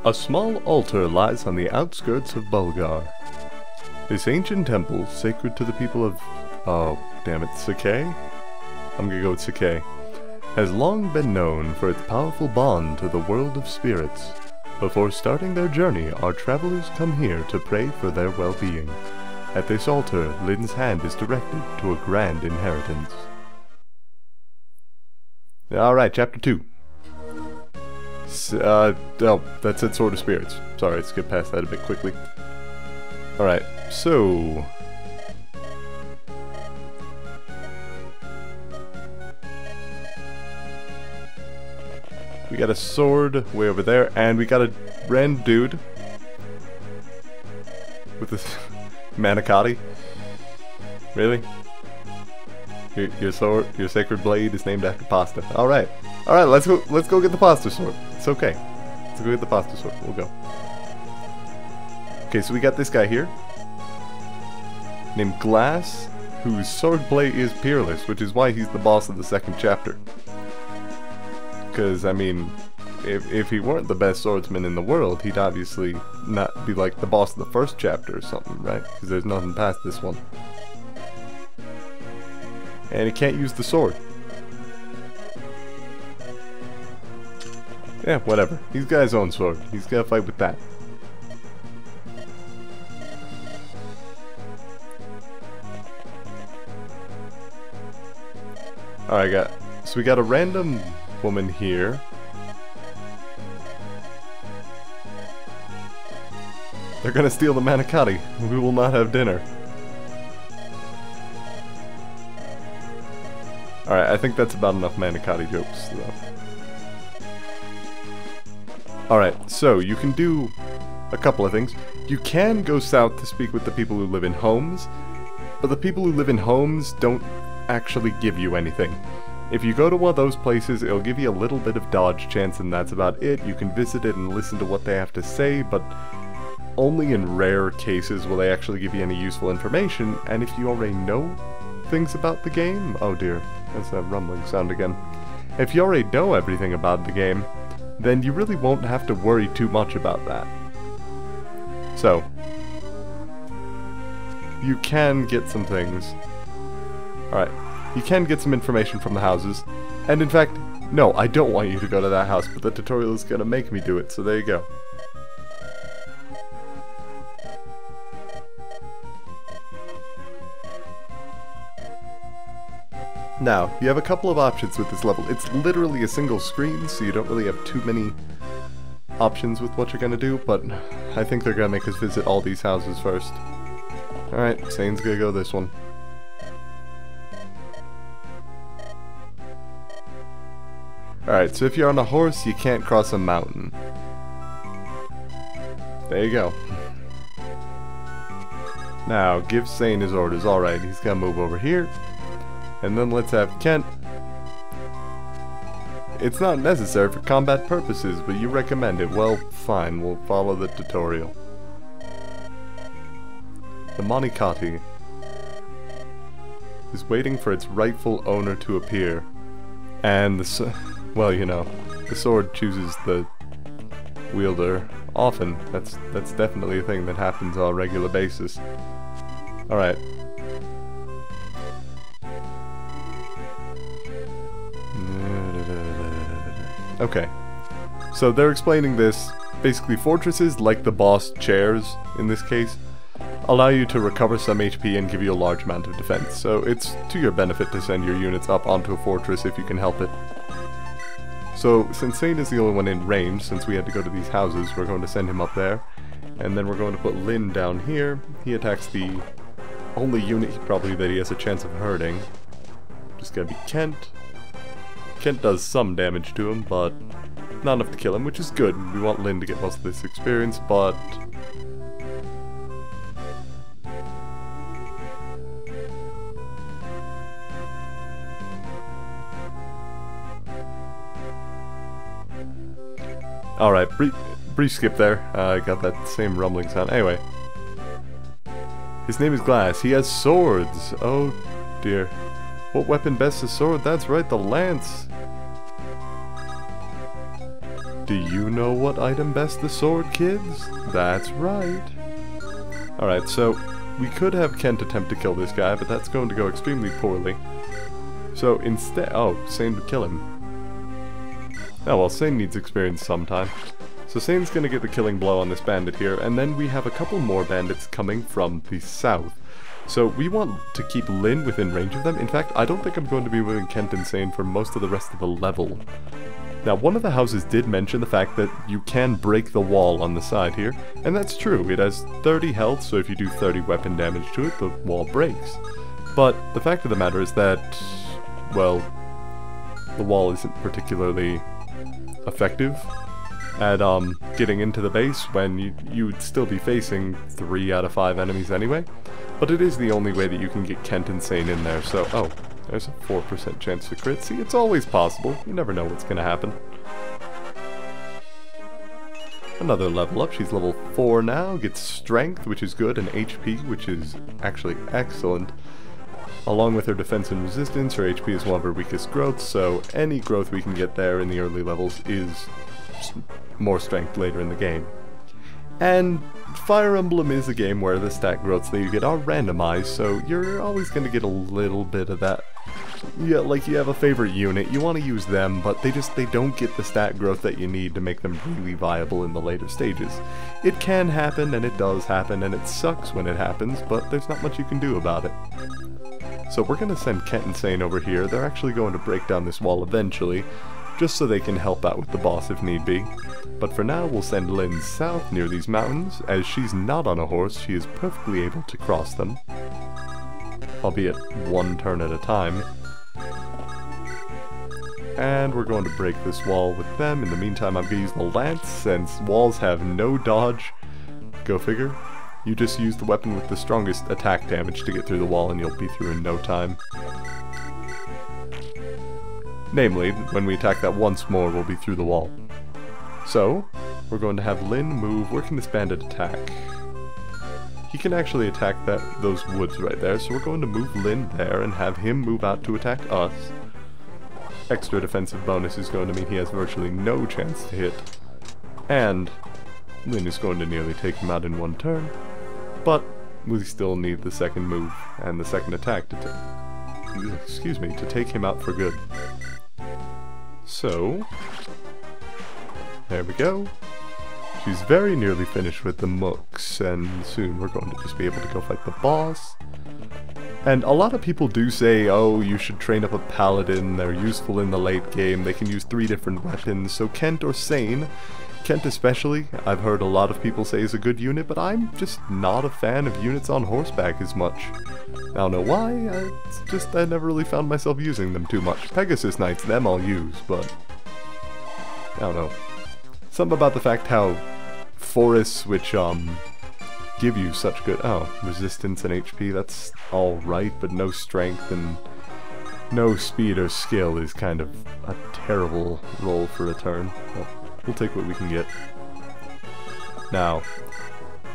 A small altar lies on the outskirts of Bulgar. This ancient temple, sacred to the people of... oh, damn it, Caelin? I'm gonna go with Caelin. Has long been known for its powerful bond to the world of spirits. Before starting their journey, our travelers come here to pray for their well-being. At this altar, Lin's hand is directed to a grand inheritance. Alright, chapter 2. Oh, that said Sword of Spirits. Sorry, let's get past that a bit quickly. Alright, so... we got a sword way over there, and we got a random dude with this manicotti. Really? Your sword, your sacred blade is named after pasta. Alright. Alright, let's go get the pasta sword. It's okay. Let's go get the pasta sword. We'll go. Okay, so we got this guy here named Glass, whose swordplay is peerless, which is why he's the boss of the second chapter. Because, I mean, if he weren't the best swordsman in the world, he'd obviously not be like the boss of the first chapter or something, right? Because there's nothing past this one. And he can't use the sword. Yeah, whatever. He's got his own sword. He's gotta fight with that. Alright, so we got a random woman here. They're gonna steal the manicotti. We will not have dinner. Alright, I think that's about enough manicotti jokes, though. Alright, so you can do a couple of things. You can go south to speak with the people who live in homes, but the people who live in homes don't actually give you anything. If you go to one of those places, it'll give you a little bit of dodge chance, and that's about it. You can visit it and listen to what they have to say, but only in rare cases will they actually give you any useful information, and if you already know things about the game... oh dear, that's that rumbling sound again. If you already know everything about the game, then you really won't have to worry too much about that. So, you can get some things. Alright. You can get some information from the houses, and in fact, no, I don't want you to go to that house, but the tutorial is gonna make me do it, so there you go. Now, you have a couple of options with this level. It's literally a single screen, so you don't really have too many options with what you're gonna do, but I think they're gonna make us visit all these houses first. Alright, Sane's gonna go this one. Alright, so if you're on a horse, you can't cross a mountain. There you go. Now, give Sane his orders. Alright, he's gonna move over here. And then let's have Kent. It's not necessary for combat purposes, but you recommend it. Well, fine, we'll follow the tutorial. The manicotti is waiting for its rightful owner to appear. And the... well, you know, the sword chooses the wielder often. That's definitely a thing that happens on a regular basis. Alright. Okay. So they're explaining this. Basically, fortresses, like the boss chairs in this case, allow you to recover some HP and give you a large amount of defense. So it's to your benefit to send your units up onto a fortress if you can help it. So, since Sane is the only one in range, since we had to go to these houses, we're going to send him up there. And then we're going to put Lin down here. He attacks the only unit probably that he has a chance of hurting. Just gotta be Kent. Kent does some damage to him, but not enough to kill him, which is good. We want Lin to get most of this experience, but... alright, brief skip there. I got that same rumbling sound. Anyway. His name is Glass. He has swords. Oh dear. What weapon best a sword? That's right, the lance. Do you you know what item best the sword, kids? That's right. Alright, so we could have Kent attempt to kill this guy, but that's going to go extremely poorly. So instead... oh, Sane would kill him. Oh well, Sane needs experience sometime. So Sane's gonna get the killing blow on this bandit here, and then we have a couple more bandits coming from the south. So we want to keep Lyn within range of them. In fact, I don't think I'm going to be moving Kent and Sane for most of the rest of the level. Now, one of the houses did mention the fact that you can break the wall on the side here, and that's true. It has 30 health, so if you do 30 weapon damage to it, the wall breaks. But the fact of the matter is that, well, the wall isn't particularly effective at getting into the base when you would still be facing 3 out of 5 enemies anyway. But it is the only way that you can get Kent and Sane in there, so... oh, there's a 4% chance to crit. See, it's always possible. You never know what's gonna happen. Another level up. She's level 4 now. Gets strength, which is good, and HP, which is actually excellent. Along with her defense and resistance, her HP is one of her weakest growths, so any growth we can get there in the early levels is more strength later in the game. And Fire Emblem is a game where the stat growths that you get are randomized, so you're always going to get a little bit of that. Yeah, like you have a favorite unit, you want to use them, but they don't get the stat growth that you need to make them really viable in the later stages. It can happen, and it does happen, and it sucks when it happens, but there's not much you can do about it. So we're going to send Kent and Sane over here. They're actually going to break down this wall eventually, just so they can help out with the boss if need be. But for now, we'll send Lyn south near these mountains. As she's not on a horse, she is perfectly able to cross them, albeit one turn at a time. And we're going to break this wall with them. In the meantime, I'm going to use the lance, since walls have no dodge. Go figure. You just use the weapon with the strongest attack damage to get through the wall, and you'll be through in no time. Namely, when we attack that once more, we'll be through the wall. So, we're going to have Lyn move. Where can this bandit attack? He can actually attack those woods right there, so we're going to move Lyn there and have him move out to attack us. Extra defensive bonus is going to mean he has virtually no chance to hit. And Lyn is going to nearly take him out in one turn, but we still need the second move and the second attack to take him out for good. So, there we go. She's very nearly finished with the mooks, and soon we're going to just be able to go fight the boss. And a lot of people do say, oh, you should train up a paladin, they're useful in the late game, they can use 3 different weapons, so Kent or Sane. Kent especially, I've heard a lot of people say is a good unit, but I'm just not a fan of units on horseback as much. I don't know why, it's just I never really found myself using them too much. Pegasus Knights, them I'll use, but I don't know. Something about the fact how forests, which give you such good resistance and HP, that's alright, but no strength and no speed or skill is kind of a terrible roll for a turn. Well, we'll take what we can get. Now,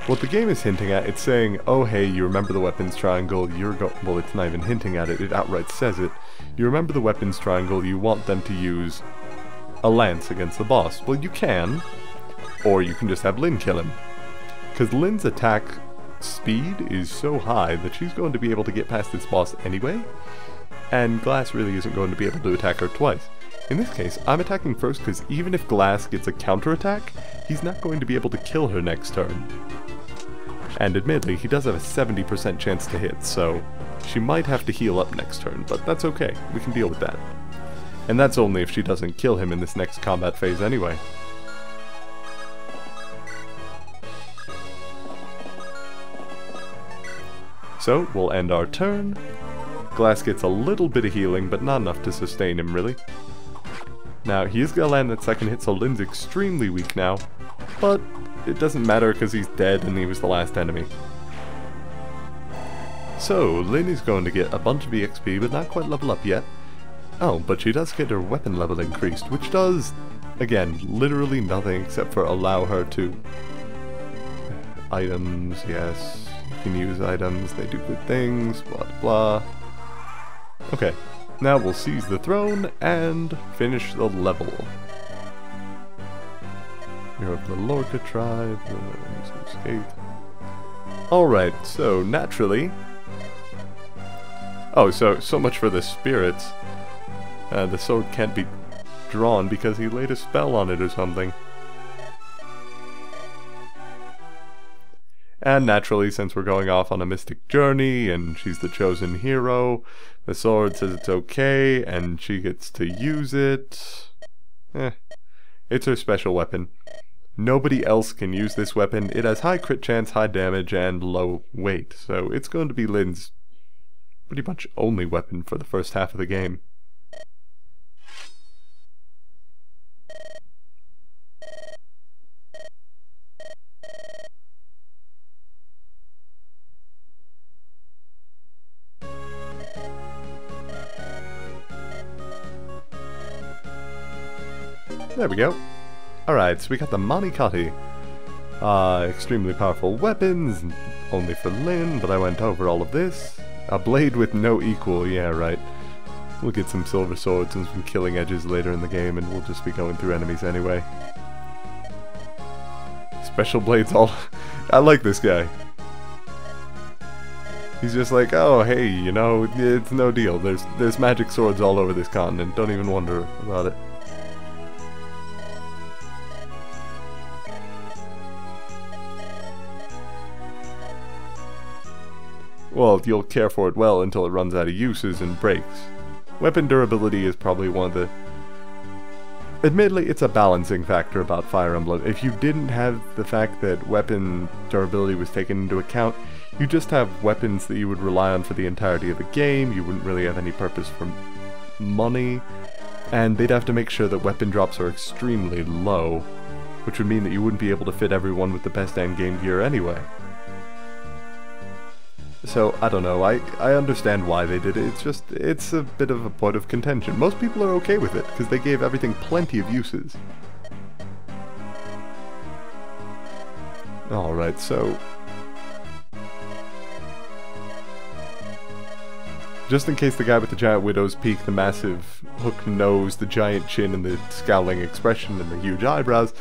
what the game is hinting at, it's saying, oh hey, you remember the weapons triangle, well, it's not even hinting at it, it outright says it. You remember the weapons triangle, you want them to use a lance against the boss. Well, you can, or you can just have Lyn kill him. Because Lyn's attack speed is so high that she's going to be able to get past this boss anyway, and Glass really isn't going to be able to attack her twice. In this case, I'm attacking first because even if Glass gets a counterattack, he's not going to be able to kill her next turn. And admittedly, he does have a 70% chance to hit, so she might have to heal up next turn, but that's okay, we can deal with that. And that's only if she doesn't kill him in this next combat phase anyway. So, we'll end our turn. Glass gets a little bit of healing, but not enough to sustain him, really. Now, he is going to land that second hit, so Lyn's extremely weak now. But it doesn't matter because he's dead and he was the last enemy. So, Lyn is going to get a bunch of EXP, but not quite level up yet. Oh, but she does get her weapon level increased, which does, again, literally nothing except for allow her to... Items, yes. You can use items, they do good things, blah blah. Okay, now we'll seize the throne and finish the level. You're of the Lorca tribe. Alright, so naturally... Oh, so much for the spirits. The sword can't be drawn because he laid a spell on it or something. And naturally, since we're going off on a mystic journey, and she's the chosen hero, the sword says it's okay, and she gets to use it. It's her special weapon. Nobody else can use this weapon. It has high crit chance, high damage, and low weight, so it's going to be Lynn's pretty much only weapon for the first half of the game. There we go. Alright, so we got the Manikati. Extremely powerful weapons, only for Lynn, but I went over all of this. A blade with no equal, yeah, right. We'll get some silver swords and some killing edges later in the game, and we'll just be going through enemies anyway. Special blades all... I like this guy. He's just like, oh, hey, you know, it's no deal. There's magic swords all over this continent. Don't even wonder about it. Well, you'll care for it well until it runs out of uses and breaks. Weapon durability is probably one of the... Admittedly, it's a balancing factor about Fire Emblem. If you didn't have the fact that weapon durability was taken into account, you just have weapons that you would rely on for the entirety of the game, you wouldn't really have any purpose for money, and they'd have to make sure that weapon drops are extremely low, which would mean that you wouldn't be able to fit everyone with the best endgame gear anyway. So, I don't know, I understand why they did it, it's a bit of a point of contention. Most people are okay with it, because they gave everything plenty of uses. Alright, so... just in case the guy with the giant widow's peak, the massive hook nose, the giant chin, and the scowling expression, and the huge eyebrows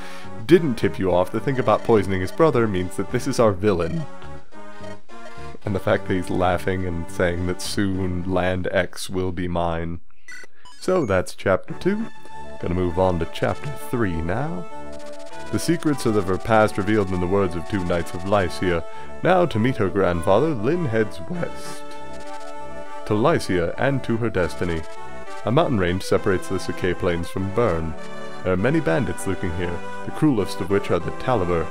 didn't tip you off, the thing about poisoning his brother means that this is our villain. And the fact that he's laughing and saying that soon land X will be mine. So that's chapter 2. Gonna move on to chapter 3 now. The secrets of her past revealed in the words of two knights of Lycia. Now to meet her grandfather, Lynn heads west. To Lycia and to her destiny. A mountain range separates the Suke plains from Bern. There are many bandits lurking here, the cruelest of which are the Taliber.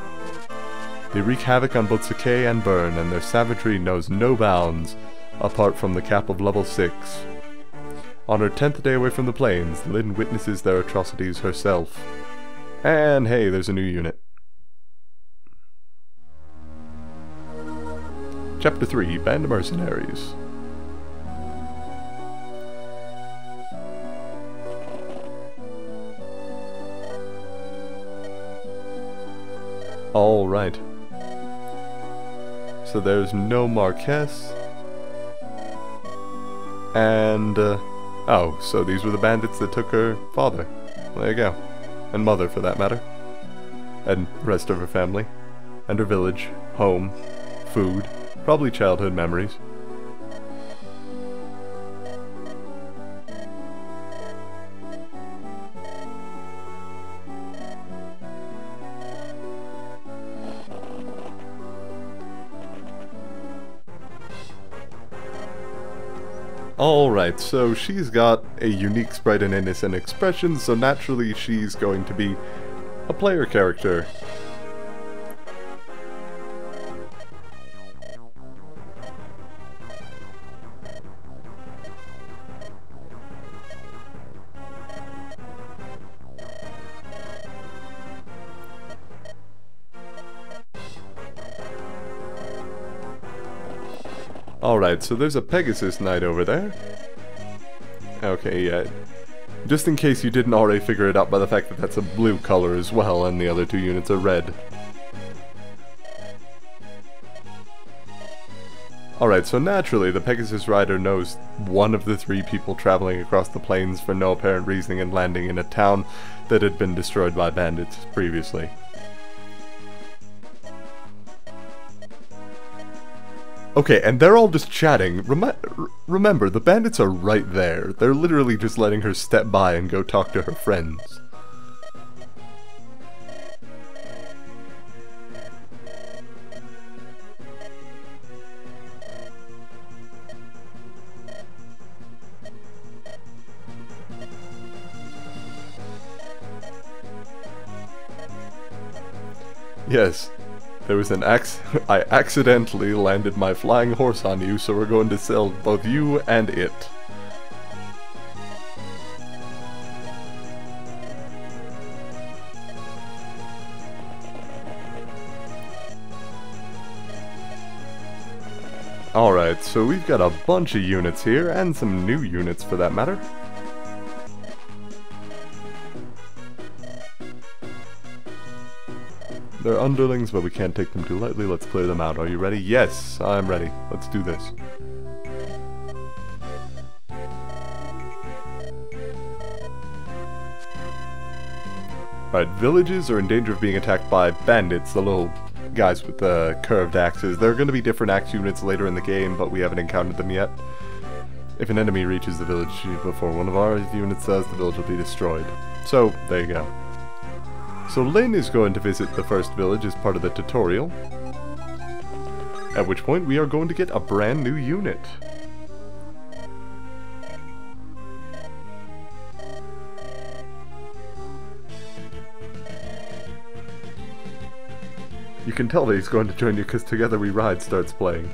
They wreak havoc on both Suke and Bern, and their savagery knows no bounds, apart from the cap of level 6. On her 10th day away from the plains, Lynn witnesses their atrocities herself. And hey, there's a new unit. Chapter 3, Band of Mercenaries. Alright. So there's no Marquess. And, oh, so these were the bandits that took her father. There you go. And mother, for that matter. And the rest of her family. And her village, home, food, probably childhood memories. Alright, so she's got a unique sprite and innocent expression, so naturally she's going to be a player character. Alright, so there's a Pegasus Knight over there. Okay, yeah. Just in case you didn't already figure it out by the fact that that's a blue color as well, and the other two units are red. Alright, so naturally the Pegasus Rider knows one of the 3 people traveling across the plains for no apparent reason and landing in a town that had been destroyed by bandits previously. Okay, and they're all just chatting. Remember, the bandits are right there. They're literally just letting her step by and go talk to her friends. Yes. There was I accidentally landed my flying horse on you, so we're going to sell both you and it. Alright, so we've got a bunch of units here, and some new units for that matter. They're underlings, but we can't take them too lightly. Let's clear them out. Are you ready? Yes, I'm ready. Let's do this. Alright, villages are in danger of being attacked by bandits, the little guys with the curved axes. There are going to be different axe units later in the game, but we haven't encountered them yet. If an enemy reaches the village before one of our units does, the village will be destroyed. So, there you go. So Lynn is going to visit the first village as part of the tutorial, at which point we are going to get a brand new unit. You can tell that he's going to join you because Together We Ride starts playing.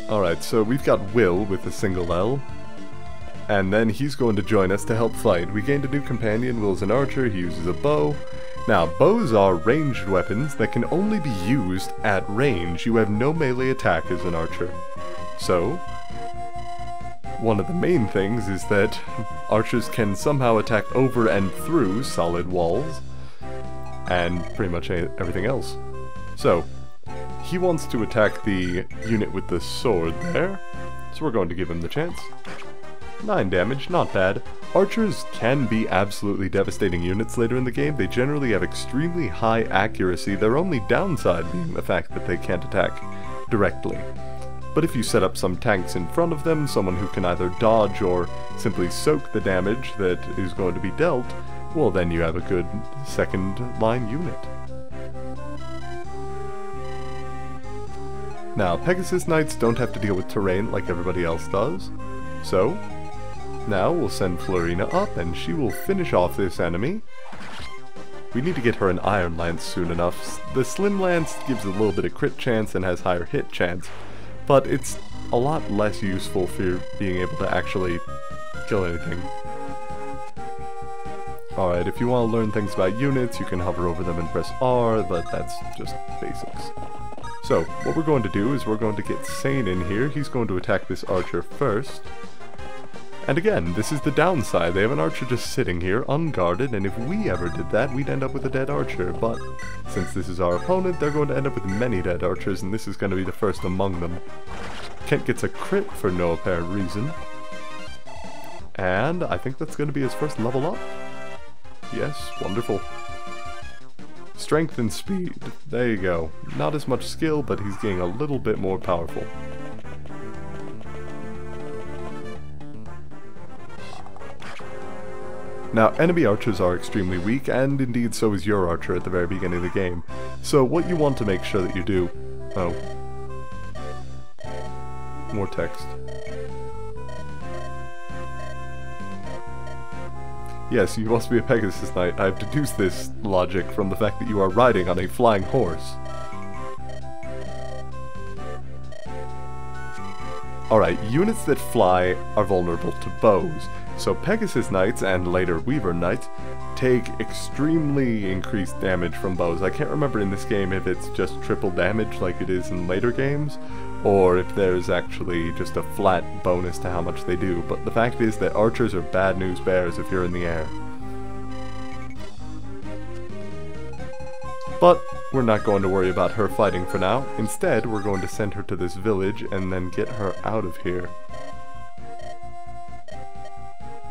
Alright, so we've got Will with a single L. And then he's going to join us to help fight. We gained a new companion. Will's an archer. He uses a bow. Now, bows are ranged weapons that can only be used at range. You have no melee attack as an archer. So, one of the main things is that archers can somehow attack over and through solid walls, and pretty much everything else. So, he wants to attack the unit with the sword there, so we're going to give him the chance. 9 damage, not bad. Archers can be absolutely devastating units later in the game. They generally have extremely high accuracy, their only downside being the fact that they can't attack directly. But if you set up some tanks in front of them, someone who can either dodge or simply soak the damage that is going to be dealt, well then you have a good second line unit. Now, Pegasus Knights don't have to deal with terrain like everybody else does, so now we'll send Florina up and she will finish off this enemy. We need to get her an Iron Lance soon enough. The Slim Lance gives a little bit of crit chance and has higher hit chance, but it's a lot less useful for being able to actually kill anything. Alright, if you want to learn things about units, you can hover over them and press R, but that's just basics. So, what we're going to do is we're going to get Sane in here. He's going to attack this archer first. And again, this is the downside. They have an archer just sitting here, unguarded, and if we ever did that, we'd end up with a dead archer. But since this is our opponent, they're going to end up with many dead archers, and this is going to be the first among them. Kent gets a crit for no apparent reason. And I think that's going to be his first level up. Yes, wonderful. Strength and speed. There you go. Not as much skill, but he's getting a little bit more powerful. Now, enemy archers are extremely weak, and indeed so is your archer at the very beginning of the game. So what you want to make sure that you do... Oh. More text. Yes, you must be a Pegasus Knight. I've deduced this logic from the fact that you are riding on a flying horse. Alright, units that fly are vulnerable to bows. So Pegasus Knights, and later Weaver Knights, take extremely increased damage from bows. I can't remember in this game if it's just triple damage like it is in later games, or if there's actually just a flat bonus to how much they do, but the fact is that archers are bad news bears if you're in the air. But we're not going to worry about her fighting for now. Instead, we're going to send her to this village and then get her out of here.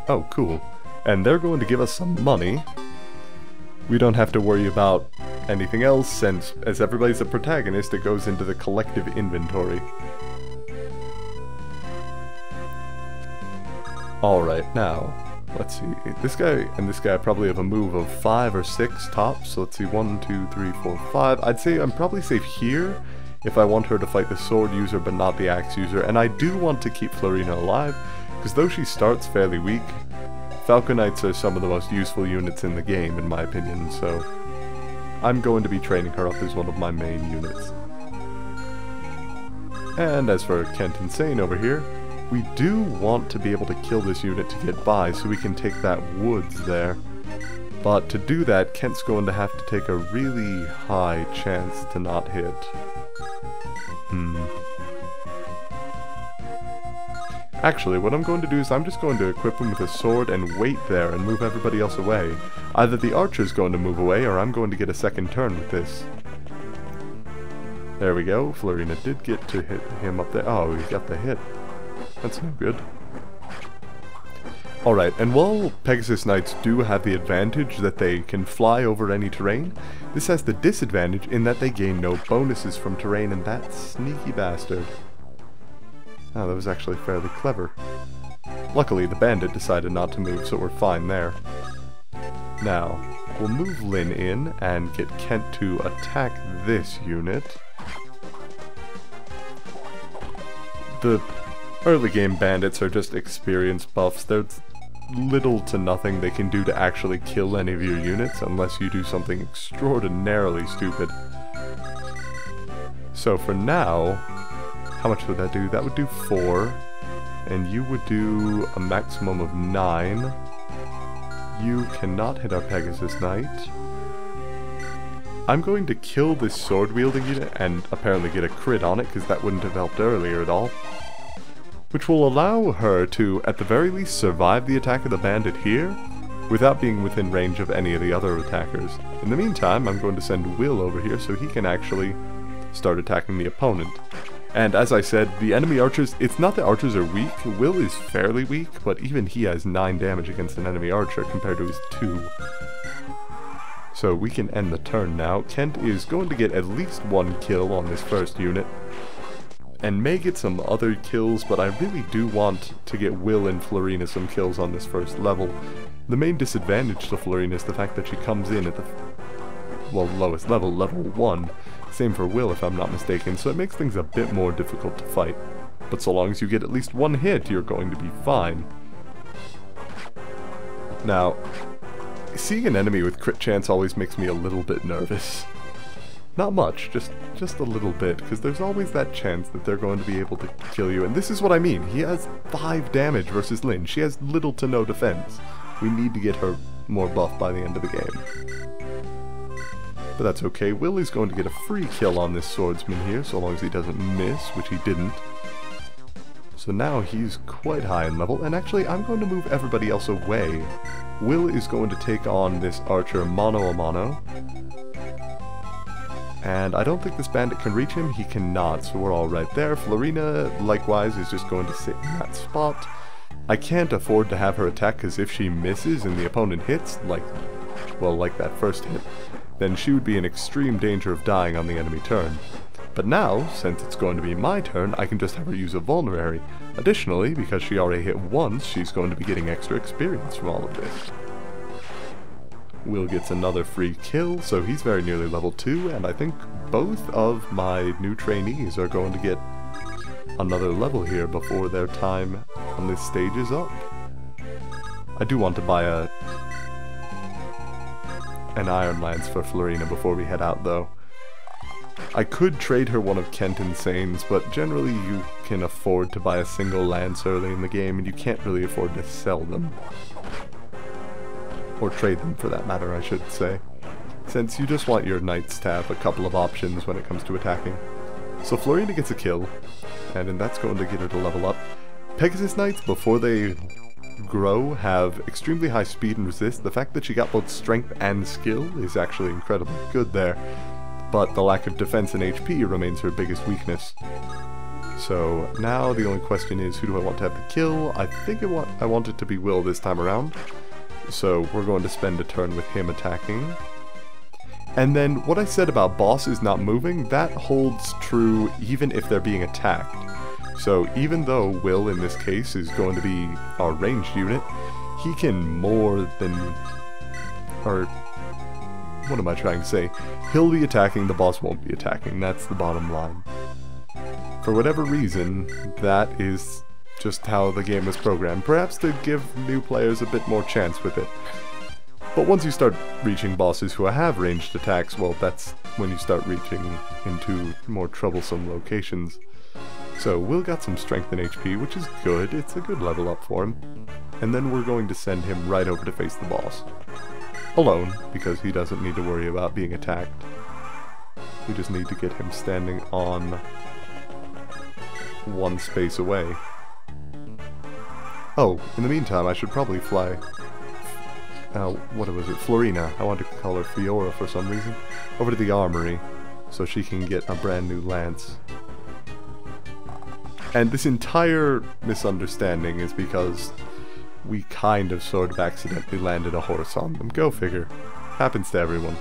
Oh, cool. And they're going to give us some money. We don't have to worry about anything else, since as everybody's a protagonist, it goes into the collective inventory. Alright, now, let's see. This guy and this guy probably have a move of 5 or 6 tops, so let's see, 1, 2, 3, 4, 5. I'd say I'm probably safe here if I want her to fight the sword user but not the axe user, and I do want to keep Florina alive, because though she starts fairly weak, Falconites are some of the most useful units in the game, in my opinion, so I'm going to be training her up as one of my main units. And as for Kent and Sane over here, we do want to be able to kill this unit to get by so we can take that woods there. But to do that, Kent's going to have to take a really high chance to not hit. Actually, what I'm going to do is I'm just going to equip him with a sword and wait there and move everybody else away. Either the archer's going to move away or I'm going to get a second turn with this. There we go. Florina did get to hit him up there. Oh, he got the hit. That's no good. Alright, and while Pegasus Knights do have the advantage that they can fly over any terrain, this has the disadvantage in that they gain no bonuses from terrain, and that sneaky bastard. Oh, that was actually fairly clever. Luckily, the bandit decided not to move, so we're fine there. Now, we'll move Lynn in and get Kent to attack this unit. The early game bandits are just experience buffs. There's little to nothing they can do to actually kill any of your units unless you do something extraordinarily stupid. So for now, how much would that do? That would do 4, and you would do a maximum of 9. You cannot hit our Pegasus Knight. I'm going to kill this sword-wielding unit and apparently get a crit on it, because that wouldn't have helped earlier at all. Which will allow her to, at the very least, survive the attack of the bandit here, without being within range of any of the other attackers. In the meantime, I'm going to send Will over here so he can actually start attacking the opponent. And as I said, the enemy archers, it's not that archers are weak. Will is fairly weak, but even he has 9 damage against an enemy archer compared to his 2. So we can end the turn now. Kent is going to get at least 1 kill on this first unit, and may get some other kills, but I really do want to get Will and Florina some kills on this first level. The main disadvantage to Florina is the fact that she comes in at the, well, lowest level, level 1. Same for Will, if I'm not mistaken, so it makes things a bit more difficult to fight. But so long as you get at least 1 hit, you're going to be fine. Now, seeing an enemy with crit chance always makes me a little bit nervous. Not much, just a little bit, because there's always that chance that they're going to be able to kill you, and this is what I mean. He has 5 damage versus Lynn. She has little to no defense. We need to get her more buff by the end of the game. But that's okay. Will is going to get a free kill on this swordsman here, so long as he doesn't miss, which he didn't. So now he's quite high in level, and actually I'm going to move everybody else away. Will is going to take on this archer mano-a-mano. And I don't think this bandit can reach him. He cannot, so we're all right there. Florina, likewise, is just going to sit in that spot. I can't afford to have her attack, because if she misses and the opponent hits, like that first hit, then she would be in extreme danger of dying on the enemy turn. But now, since it's going to be my turn, I can just have her use a vulnerary. Additionally, because she already hit once, she's going to be getting extra experience from all of this. Will gets another free kill, so he's very nearly level 2, and I think both of my new trainees are going to get another level here before their time on this stage is up. I do want to buy an Iron Lance for Florina before we head out, though. I could trade her one of Kent and Sane's, but generally you can afford to buy a single lance early in the game, and you can't really afford to sell them. Or trade them, for that matter, I should say. Since you just want your knights to have a couple of options when it comes to attacking. So Florina gets a kill, and then that's going to get her to level up. Pegasus Knights, before they grow, have extremely high speed and resist. The fact that she got both strength and skill is actually incredibly good there, but the lack of defense and HP remains her biggest weakness. So now the only question is, who do I want to have the kill? I think I want it to be Will this time around, so we're going to spend a turn with him attacking. And then what I said about bosses not moving, that holds true even if they're being attacked. So even though Will in this case is going to be our ranged unit, he can more than, or what am I trying to say? He'll be attacking, the boss won't be attacking, that's the bottom line. For whatever reason, that is just how the game was programmed, perhaps to give new players a bit more chance with it. But once you start reaching bosses who have ranged attacks, well, that's when you start reaching into more troublesome locations. So Will got some strength and HP, which is good, it's a good level up for him. And then we're going to send him right over to face the boss. Alone, because he doesn't need to worry about being attacked. We just need to get him standing on one space away. Oh, in the meantime, I should probably fly... what was it? Florina. I wanted to call her Fiora for some reason. Over to the armory, so she can get a brand new lance. And this entire misunderstanding is because we kind of sort of accidentally landed a horse on them. Go figure. Happens to everyone.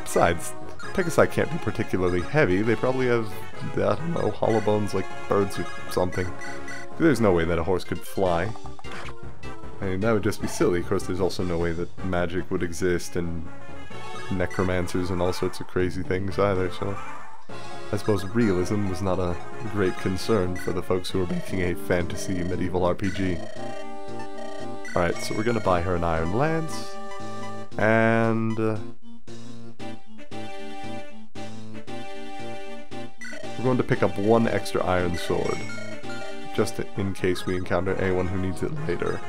Besides, Pegasi can't be particularly heavy. They probably have, I don't know, hollow bones like birds or something. There's no way that a horse could fly. I mean, that would just be silly. Of course, there's also no way that magic would exist and necromancers and all sorts of crazy things either, so I suppose realism was not a great concern for the folks who were making a fantasy medieval RPG. Alright, so we're gonna buy her an iron lance, and we're going to pick up one extra iron sword, just in case we encounter anyone who needs it later.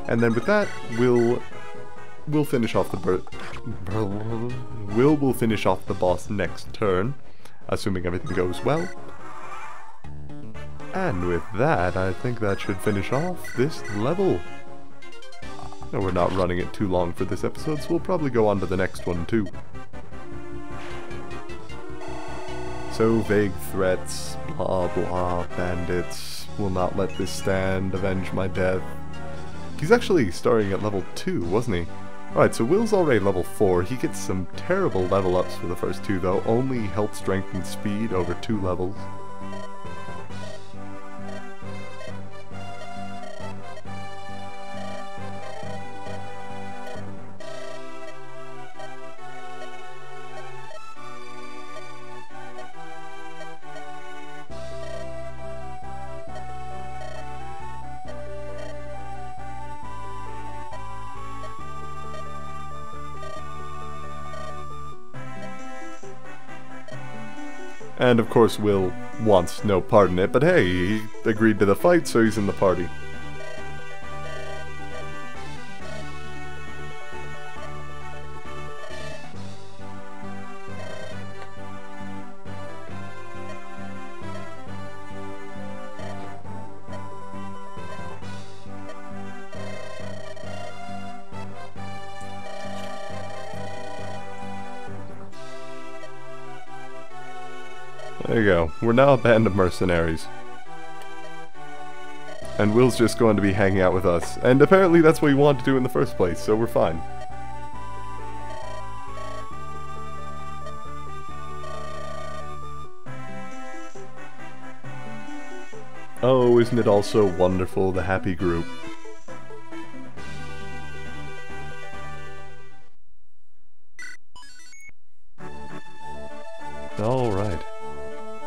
And then with that, we'll finish off the we'll finish off the boss next turn, assuming everything goes well. And with that, I think that should finish off this level. No, we're not running it too long for this episode, so we'll probably go on to the next one too. So vague threats, blah blah, bandits, will not let this stand, avenge my death. He's actually starting at level 2, wasn't he? Alright, so Will's already level 4. He gets some terrible level ups for the first two though, only health, strength, and speed over 2 levels. And of course Will wants no part in it, but hey, he agreed to the fight, so he's in the party. There you go. We're now a band of mercenaries. And Will's just going to be hanging out with us. And apparently that's what he wanted to do in the first place, so we're fine. Oh, isn't it also wonderful, the happy group? Alright.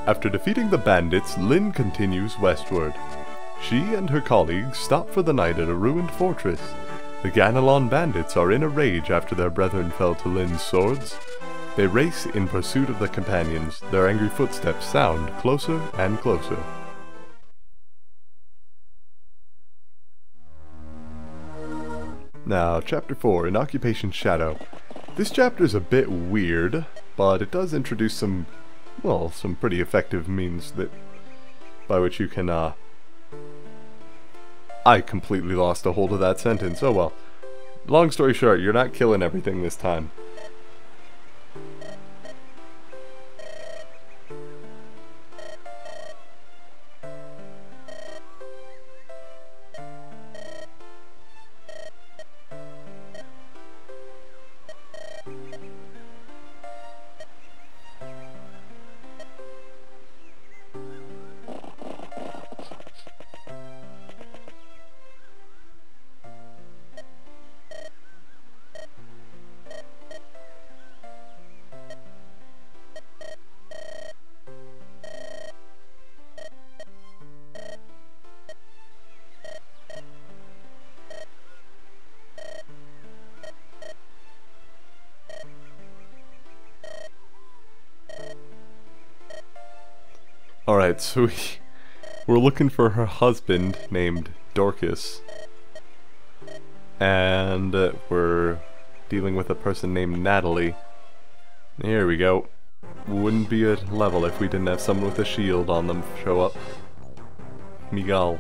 After defeating the bandits, Lyn continues westward. She and her colleagues stop for the night at a ruined fortress. The Caelin bandits are in a rage after their brethren fell to Lyn's swords. They race in pursuit of the companions. Their angry footsteps sound closer and closer. Now, Chapter 4, in Occupation Shadow. This chapter is a bit weird, but it does introduce some, well, some pretty effective means that by which you can I completely lost a hold of that sentence. Oh well. Long story short, you're not killing everything this time. Alright, so we're looking for her husband named Dorcas. And we're dealing with a person named Natalie. Here we go. Wouldn't be a level if we didn't have someone with a shield on them show up. Miguel.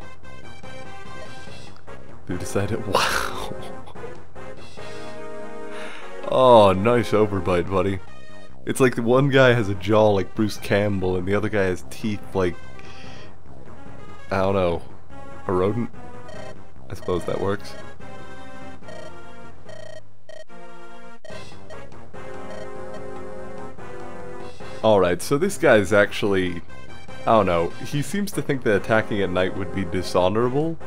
We decided, wow. Oh, nice overbite, buddy. It's like the one guy has a jaw like Bruce Campbell and the other guy has teeth like, I don't know, a rodent? I suppose that works. Alright, so this guy's actually, I don't know, he seems to think that attacking at night would be dishonorable,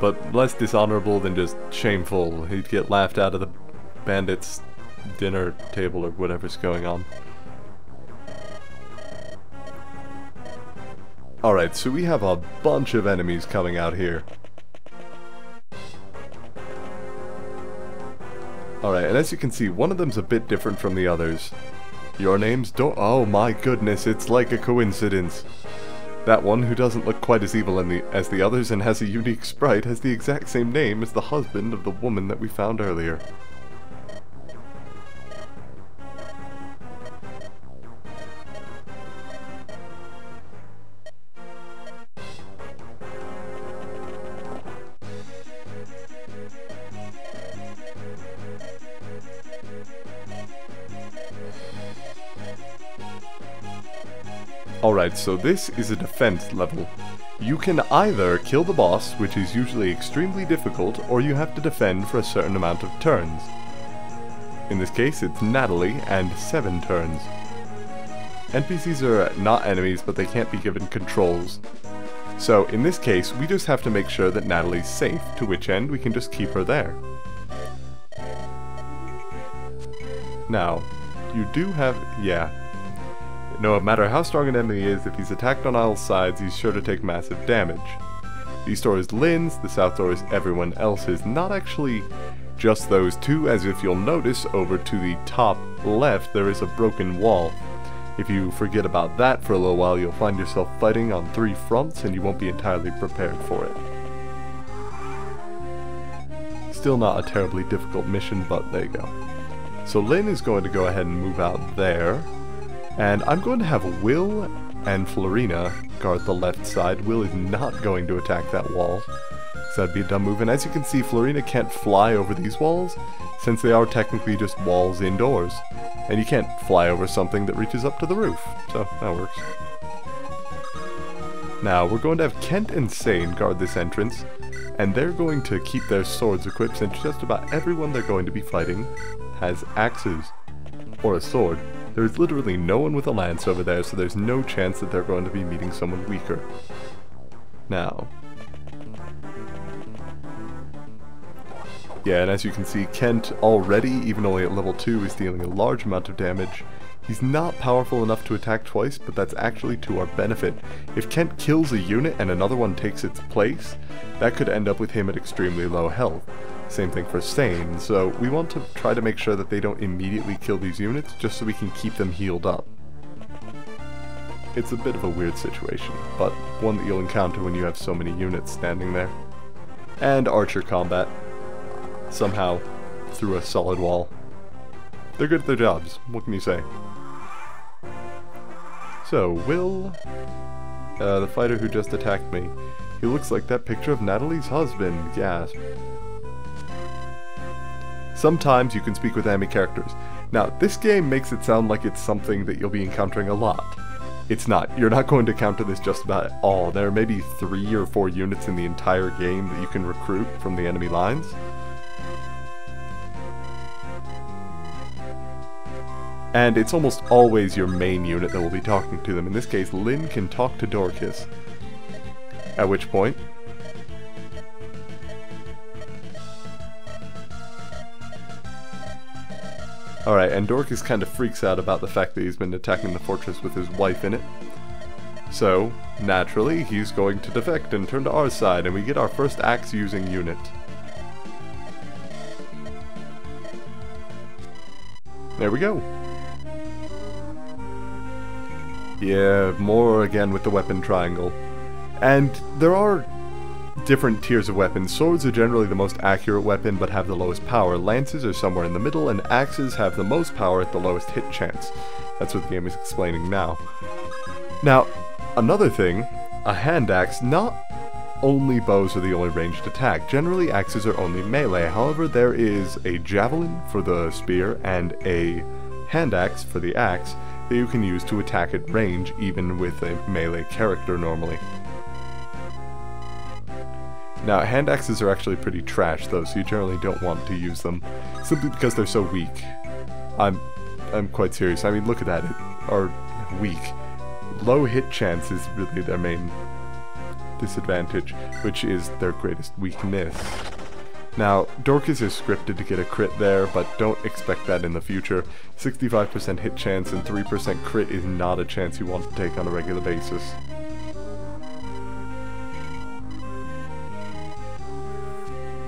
but less dishonorable than just shameful. He'd get laughed out of the bandits' dinner table or whatever's going on. Alright, so we have a bunch of enemies coming out here. Alright, and as you can see, one of them's a bit different from the others. Your name's oh my goodness, it's like a coincidence. That one, who doesn't look quite as evil as the others and has a unique sprite, has the exact same name as the husband of the woman that we found earlier. Alright, so this is a defense level. You can either kill the boss, which is usually extremely difficult, or you have to defend for a certain amount of turns. In this case, it's Natalie, and 7 turns. NPCs are not enemies, but they can't be given controls. So, in this case, we just have to make sure that Natalie's safe, to which end we can just keep her there. Now, you do have... yeah. No matter how strong an enemy is, if he's attacked on all sides, he's sure to take massive damage. The east door is Lynn's, the south door is everyone else's, not actually just those two, as if you'll notice over to the top left there is a broken wall. If you forget about that for a little while, you'll find yourself fighting on 3 fronts and you won't be entirely prepared for it. Still not a terribly difficult mission, but there you go. So Lynn is going to go ahead and move out there. And I'm going to have Will and Florina guard the left side. Will is not going to attack that wall, so that'd be a dumb move. And as you can see, Florina can't fly over these walls, since they are technically just walls indoors. And you can't fly over something that reaches up to the roof, so that works. Now, we're going to have Kent and Sane guard this entrance, and they're going to keep their swords equipped, since just about everyone they're going to be fighting has axes, or a sword. There's literally no one with a lance over there, so there's no chance that they're going to be meeting someone weaker. Now. Yeah, and as you can see, Kent already, even only at level 2, is dealing a large amount of damage. He's not powerful enough to attack twice, but that's actually to our benefit. If Kent kills a unit and another one takes its place, that could end up with him at extremely low health. Same thing for Sane, so we want to try to make sure that they don't immediately kill these units, just so we can keep them healed up. It's a bit of a weird situation, but one that you'll encounter when you have so many units standing there. And archer combat. Somehow, through a solid wall. They're good at their jobs, what can you say? So, Will, the fighter who just attacked me, He looks like that picture of Natalie's husband, gasp. Sometimes you can speak with enemy characters. Now, this game makes it sound like it's something that you'll be encountering a lot. It's not. You're not going to encounter this just about at all. There are maybe 3 or 4 units in the entire game that you can recruit from the enemy lines. And it's almost always your main unit that will be talking to them. In this case, Lynn can talk to Dorcas. At which point... Alright, and Dorcas kind of freaks out about the fact that he's been attacking the fortress with his wife in it. So, naturally, he's going to defect and turn to our side, and we get our first axe-using unit. There we go. Yeah, more again with the weapon triangle. And there are different tiers of weapons. Swords are generally the most accurate weapon but have the lowest power. Lances are somewhere in the middle, and axes have the most power at the lowest hit chance. That's what the game is explaining now. Now, another thing, a hand axe, not only bows are the only ranged attack. Generally, axes are only melee. However, there is a javelin for the spear and a hand axe for the axe that you can use to attack at range, even with a melee character normally. Now, hand axes are actually pretty trash though, so you generally don't want to use them, simply because they're so weak. I'm quite serious. I mean, look at that. Are weak. Low hit chance is really their main disadvantage, which is their greatest weakness. Now, Dorcas is scripted to get a crit there, but don't expect that in the future. 65% hit chance and 3% crit is not a chance you want to take on a regular basis.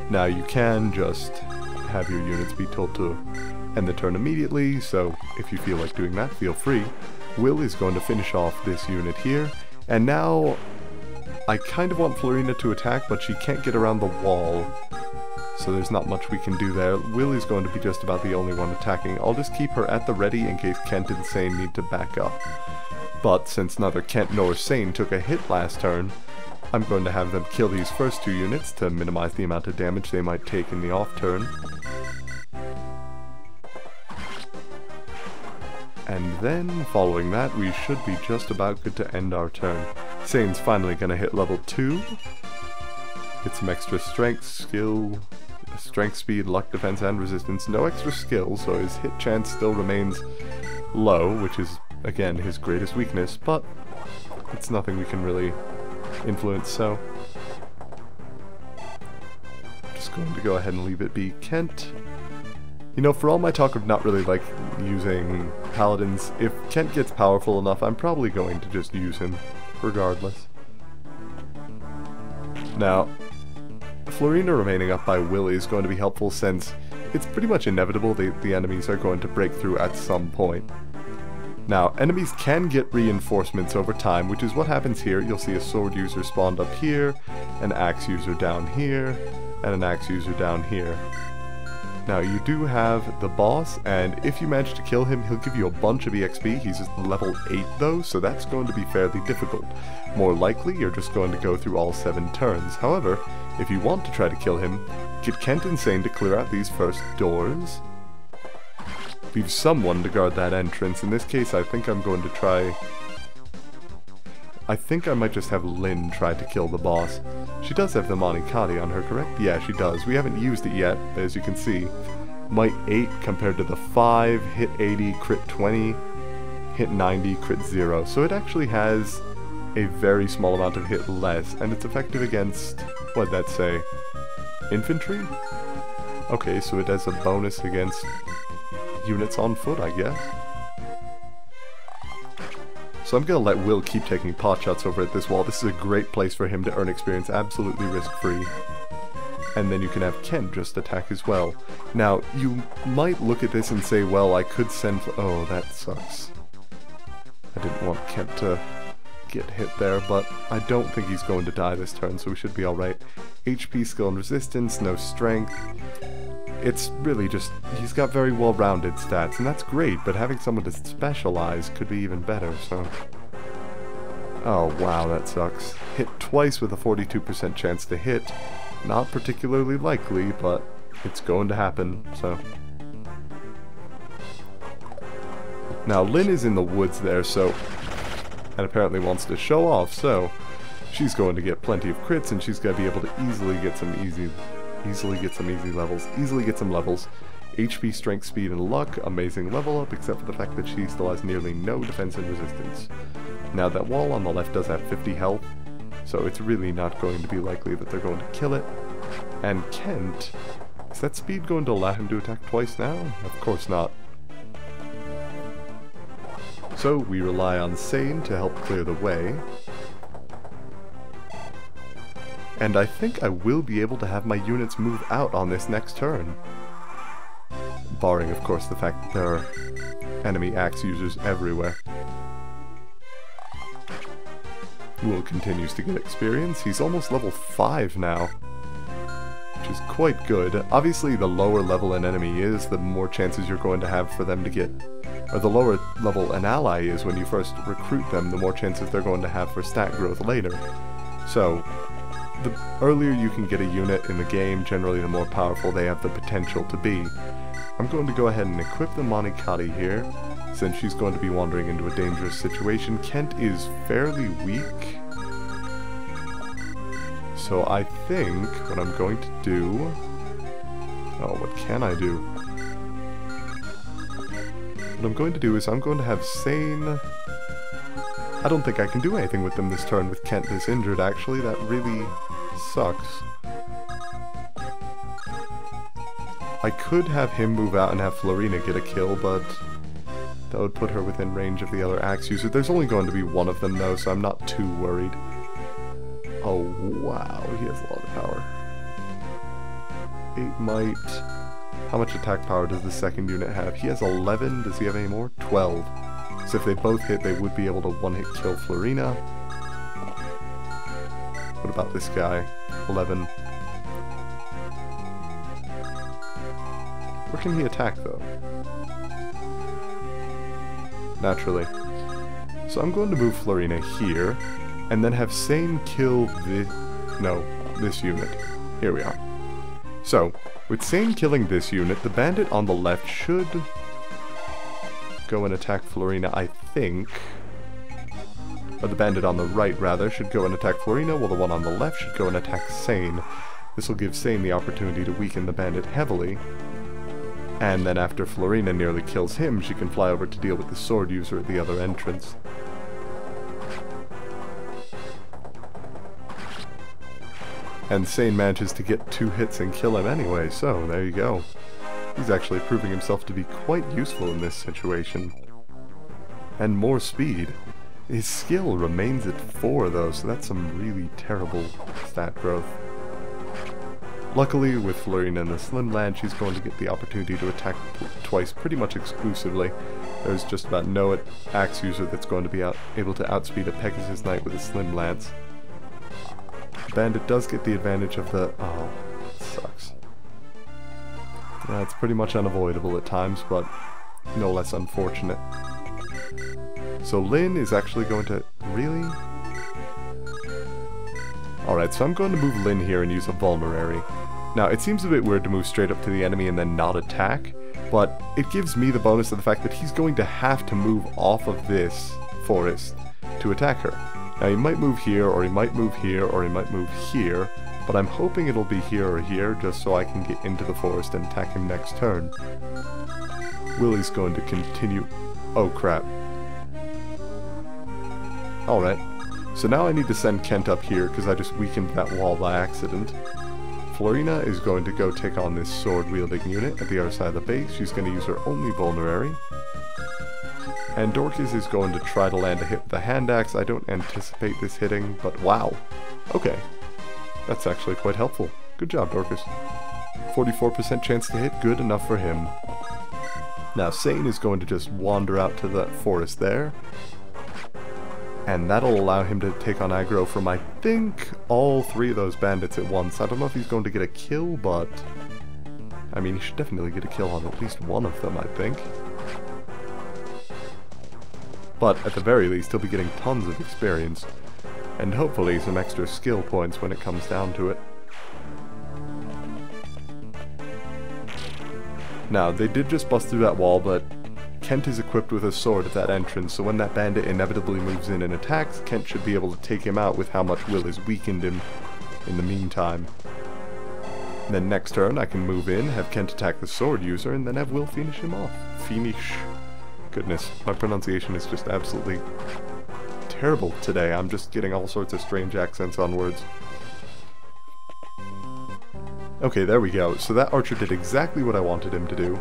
Now, you can just have your units be told to end the turn immediately, so if you feel like doing that, feel free. Will is going to finish off this unit here, and now I kind of want Florina to attack, but she can't get around the wall, so there's not much we can do there. Will is going to be just about the only one attacking. I'll just keep her at the ready in case Kent and Sane need to back up. But since neither Kent nor Sane took a hit last turn, I'm going to have them kill these first 2 units to minimize the amount of damage they might take in the off turn. And then, following that, we should be just about good to end our turn. Sane's finally going to hit level 2. Get some extra strength, skill, strength, speed, luck, defense, and resistance. No extra skill, so his hit chance still remains low, which is, again, his greatest weakness, but it's nothing we can really influence, so just going to go ahead and leave it be Kent. You know, for all my talk of not really like using paladins, if Kent gets powerful enough, I'm probably going to just use him regardless. Now, Florina remaining up by Willy is going to be helpful since it's pretty much inevitable that the enemies are going to break through at some point. Now, enemies can get reinforcements over time, which is what happens here. You'll see a sword user spawned up here, an axe user down here, and an axe user down here. Now, you do have the boss, and if you manage to kill him, he'll give you a bunch of EXP. He's just level 8 though, so that's going to be fairly difficult. More likely, you're just going to go through all 7 turns. However, if you want to try to kill him, get Kent and Sane to clear out these first doors. Leave someone to guard that entrance. In this case, I think I'm going to try... I think I might just have Lynn try to kill the boss. She does have the Monikati on her, correct? Yeah, she does. We haven't used it yet, but as you can see, Might 8 compared to the 5, hit 80, crit 20, hit 90, crit 0. So it actually has a very small amount of hit less, and it's effective against, what'd that say, infantry? Okay, so it has a bonus against units on foot, I guess. So I'm gonna let Will keep taking pot shots over at this wall. This is a great place for him to earn experience absolutely risk-free. And then you can have Kent just attack as well. Now, you might look at this and say, well, I could send... Oh, that sucks. I didn't want Kent to get hit there, but I don't think he's going to die this turn, so we should be alright. HP, skill, and resistance, no strength. It's really just, he's got very well-rounded stats, and that's great, but having someone to specialize could be even better, so... Oh wow, that sucks. Hit twice with a 42% chance to hit. Not particularly likely, but it's going to happen, so. Now Lyn is in the woods there, so, and apparently wants to show off, so she's going to get plenty of crits, and she's going to be able to easily get some levels. HP, strength, speed, and luck, amazing level up, except for the fact that she still has nearly no defense and resistance. Now that wall on the left does have 50 health, so it's really not going to be likely that they're going to kill it. And Kent, is that speed going to allow him to attack twice now? Of course not. So we rely on Sane to help clear the way. And I think I will be able to have my units move out on this next turn. Barring, of course, the fact that there are enemy axe users everywhere. Will continues to get experience. He's almost level 5 now, which is quite good. Obviously, the lower level an enemy is, the more chances you're going to have for them to get... Or the lower level an ally is when you first recruit them, the more chances they're going to have for stat growth later. So, the earlier you can get a unit in the game, generally the more powerful they have the potential to be. I'm going to go ahead and equip the Monikati here, since she's going to be wandering into a dangerous situation. Kent is fairly weak, so I think what I'm going to do... Oh, what can I do? What I'm going to do is I'm going to have Sane... I don't think I can do anything with them this turn with Kent this injured, actually. That really sucks. I could have him move out and have Florina get a kill, but that would put her within range of the other axe user. There's only going to be one of them though, so I'm not too worried. Oh wow, he has a lot of power. 8 might. How much attack power does the second unit have? He has 11, does he have any more? 12. So if they both hit, they would be able to one-hit kill Florina. What about this guy? 11. Where can he attack, though? Naturally. So I'm going to move Florina here, and then have Sane kill this unit. Here we are. So, with Sane killing this unit, the bandit on the left should go and attack Florina, I think. Or the bandit on the right, rather, should go and attack Florina, while the one on the left should go and attack Sane. This will give Sane the opportunity to weaken the bandit heavily. And then after Florina nearly kills him, she can fly over to deal with the sword user at the other entrance. And Sane manages to get 2 hits and kill him anyway, so there you go. He's actually proving himself to be quite useful in this situation. And more speed. His skill remains at 4 though, so that's some really terrible stat growth. Luckily, with Florina in the Slim Land, she's going to get the opportunity to attack twice pretty much exclusively. There's just about no axe user that's going to be able to outspeed a Pegasus Knight with a Slim Lance. Bandit does get the advantage of the... Oh, that sucks. Yeah, it's pretty much unavoidable at times, but no less unfortunate. So Lyn is actually going to... Really? Alright, so I'm going to move Lyn here and use a Vulnerary. Now, it seems a bit weird to move straight up to the enemy and then not attack, but it gives me the bonus of the fact that he's going to have to move off of this forest to attack her. Now, he might move here, or he might move here, or he might move here, but I'm hoping it'll be here or here, just so I can get into the forest and attack him next turn. Willie's going to continue... Oh, crap. Alright. So now I need to send Kent up here, because I just weakened that wall by accident. Florina is going to go take on this sword-wielding unit at the other side of the base. She's going to use her only Vulnerary. And Dorcas is going to try to land a hit with the hand axe. I don't anticipate this hitting, but wow. Okay. That's actually quite helpful. Good job, Dorcas. 44% chance to hit, good enough for him. Now, Sane is going to just wander out to the forest there. And that'll allow him to take on aggro from, I think, all 3 of those bandits at once. I don't know if he's going to get a kill, but... I mean, he should definitely get a kill on at least one of them, I think. But at the very least, he'll be getting tons of experience. And hopefully some extra skill points when it comes down to it. Now, they did just bust through that wall, but Kent is equipped with a sword at that entrance, so when that bandit inevitably moves in and attacks, Kent should be able to take him out with how much Will has weakened him in the meantime. Then next turn, I can move in, have Kent attack the sword user, and then have Will finish him off. Finish. Goodness, my pronunciation is just absolutely terrible today. I'm just getting all sorts of strange accents on words. Okay, there we go. So that archer did exactly what I wanted him to do.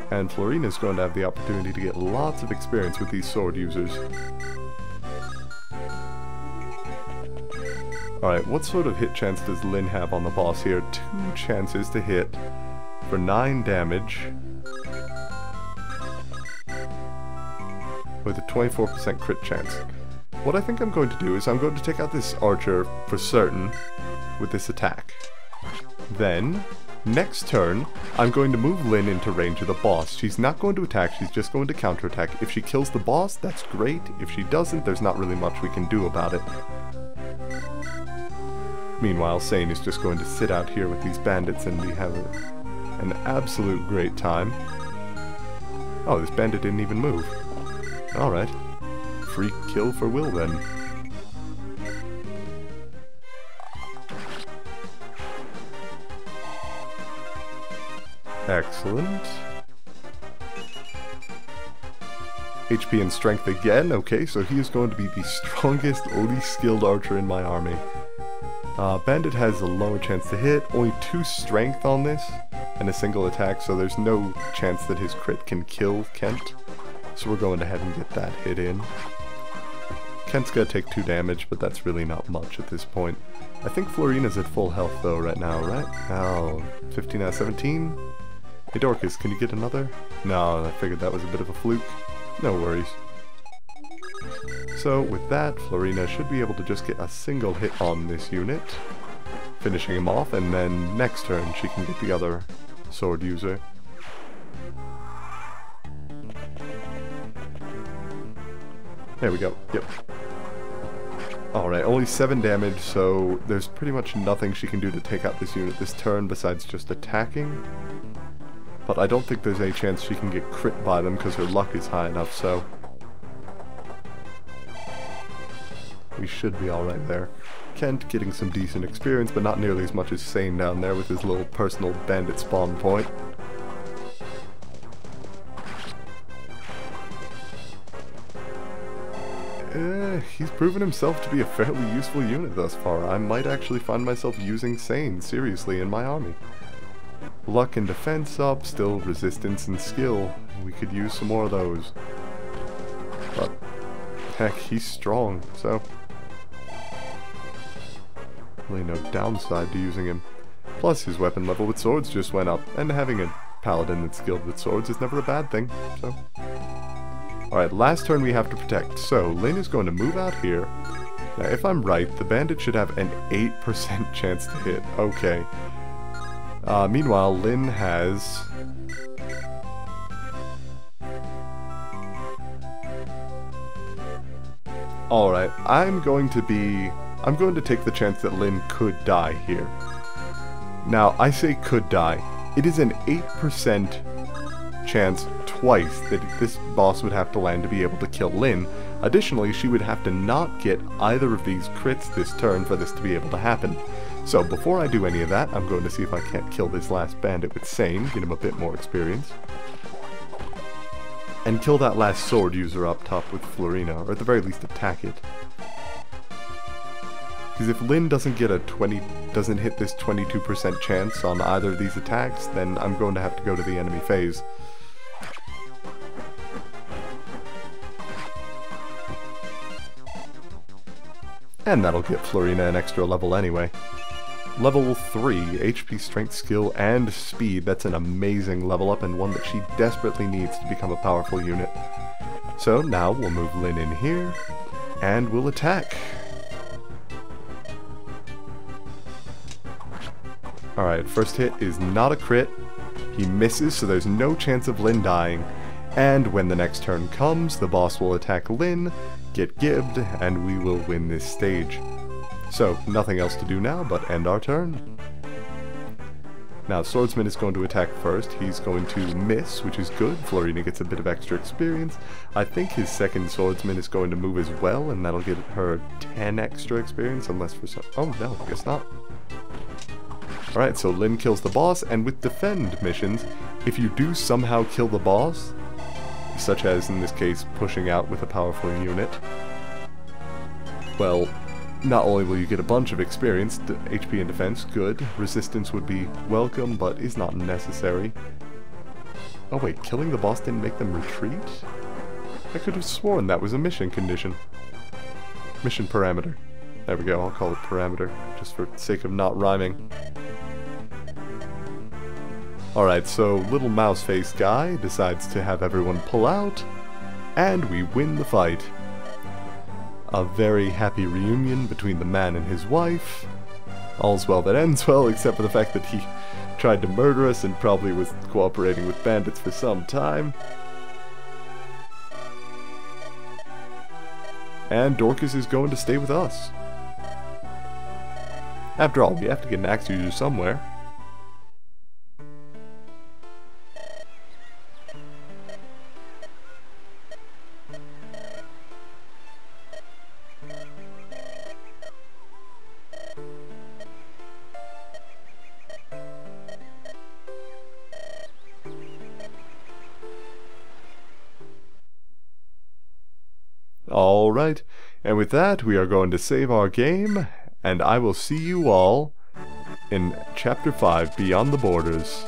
And Florina's going to have the opportunity to get lots of experience with these sword users. Alright, what sort of hit chance does Lyn have on the boss here? 2 chances to hit for 9 damage. With a 24% crit chance. What I think I'm going to do is I'm going to take out this archer for certain with this attack. Then, next turn, I'm going to move Lyn into range of the boss. She's not going to attack, she's just going to counterattack. If she kills the boss, that's great. If she doesn't, there's not really much we can do about it. Meanwhile, Sane is just going to sit out here with these bandits and we have an absolute great time. Oh, this bandit didn't even move. Alright. Free kill for Will then. Excellent. HP and strength again. Okay, so he is going to be the strongest, least skilled archer in my army. Bandit has a lower chance to hit, only 2 strength on this, and a single attack, so there's no chance that his crit can kill Kent. So we're going ahead and get that hit in. Kent's gonna take 2 damage, but that's really not much at this point. I think Florina's at full health though right now, right? Oh, 15 out of 17? Hey Dorcas, can you get another? No, I figured that was a bit of a fluke. No worries. So with that, Florina should be able to just get a single hit on this unit, finishing him off, and then next turn she can get the other sword user. There we go, yep. Alright, only 7 damage, so there's pretty much nothing she can do to take out this unit this turn besides just attacking. But I don't think there's any chance she can get crit by them because her luck is high enough, so we should be alright there. Kent getting some decent experience, but not nearly as much as Sane down there with his little personal bandit spawn point. He's proven himself to be a fairly useful unit thus far. I might actually find myself using Sane seriously in my army. Luck and defense up, still resistance and skill. We could use some more of those. But, heck, he's strong, so really no downside to using him. Plus, his weapon level with swords just went up, and having a paladin that's skilled with swords is never a bad thing, so. Alright, last turn we have to protect. So, Lyn is going to move out here. Now, if I'm right, the bandit should have an 8% chance to hit. Okay. Meanwhile, Lyn has Alright, I'm going to take the chance that Lyn could die here. Now, I say could die. It is an 8% chance twice that this boss would have to land to be able to kill Lyn. Additionally, she would have to not get either of these crits this turn for this to be able to happen. So before I do any of that, I'm going to see if I can't kill this last bandit with Sane, get him a bit more experience. And kill that last sword user up top with Florina, or at the very least attack it. Because if Lyn doesn't hit this 22% chance on either of these attacks, then I'm going to have to go to the enemy phase. And that'll get Florina an extra level anyway. Level 3, HP, Strength, Skill, and Speed. That's an amazing level up and one that she desperately needs to become a powerful unit. So now we'll move Lyn in here, and we'll attack. Alright, first hit is not a crit. He misses, so there's no chance of Lyn dying. And when the next turn comes, the boss will attack Lyn, get gibbed, and we will win this stage. So, nothing else to do now but end our turn. Now, Swordsman is going to attack first. He's going to miss, which is good. Florina gets a bit of extra experience. I think his second Swordsman is going to move as well, and that'll get her 10 extra experience, unless for some... Oh, no, I guess not. Alright, so Lyn kills the boss, and with defend missions, if you do somehow kill the boss, such as in this case pushing out with a powerful unit, well, not only will you get a bunch of experience, HP and defense, good, resistance would be welcome, but is not necessary. Oh wait, killing the boss didn't make them retreat? I could have sworn that was a mission condition. Mission parameter. There we go, I'll call it parameter, just for sake of not rhyming. Alright, so little mouse face guy decides to have everyone pull out, and we win the fight. A very happy reunion between the man and his wife. All's well that ends well, except for the fact that he tried to murder us and probably was cooperating with bandits for some time. And Dorcas is going to stay with us. After all, we have to get an axe user somewhere. Alright, and with that we are going to save our game, and I will see you all in Chapter 5, Beyond the Borders.